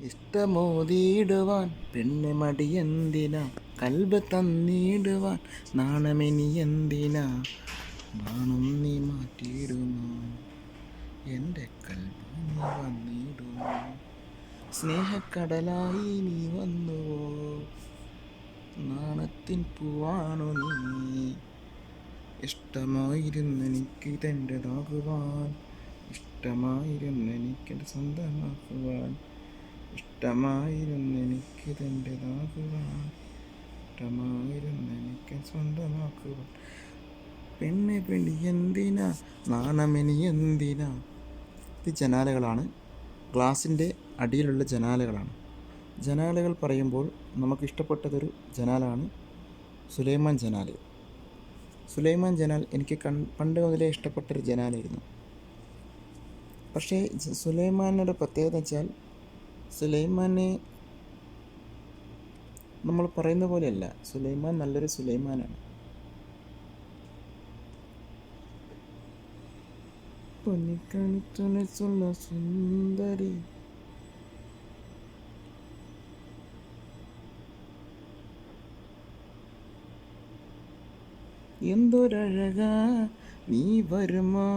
ഇഷ്ടമോതിയിടുവാൻ പെണ്ണ് മടിയെന്തിനാ, കൽബ് തന്നിടുവാൻ നാണമിനി എന്തിനാ, നാണം നീ മാറ്റിയിടുമോ, എൻ്റെ കൽബ് നീ വന്നിടുമോ, സ്നേഹക്കടലായി നീ വന്നുവോ, നാണത്തിൻ പൂവാണു നീ. ഇഷ്ടമായിരുന്നെനിക്കിതെൻ്റെതാകുവാൻ, ഇഷ്ടമായിരുന്നെനിക്കെൻ്റെ സ്വന്തമാക്കുവാൻ, ഇഷ്ടമായിരുന്നെനിക്കിതെൻ്റെതാകുവാൻ, ഇഷ്ടമായിരുന്നെനിക്ക് സ്വന്തമാക്കുവാൻ. പെണ്ണെ പെണ്ണി എന്തിനാ, നാണമിനി എന്തിനാ. ഇത് ജനാലകളാണ്, ഗ്ലാസിൻ്റെ അടിയിലുള്ള ജനാലകളാണ്. ജനാലകൾ പറയുമ്പോൾ നമുക്കിഷ്ടപ്പെട്ടതൊരു ജനാലാണ് സുലൈമാൻ ജനാൽ. സുലൈമാൻ ജനാൽ എനിക്ക് പണ്ട് മുതലേ ഇഷ്ടപ്പെട്ടൊരു ജനാലായിരുന്നു. പക്ഷേ സുലൈമാനോട് പ്രത്യേകത വെച്ചാൽ, സുലൈമാനെ നമ്മൾ പറയുന്ന പോലെയല്ല. സുലൈമാൻ നല്ലൊരു സുലൈമാനാണ്. പൊന്നിക്കണിത്തുണച്ചുള്ള സുന്ദരി, എന്തൊരഴകാ നീ വരുമോ,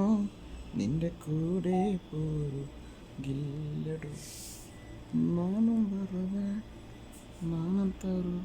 നിന്റെ കൂടെ പോരുകില്ലടോ, നാണം വറുവ നാണം തരുവ.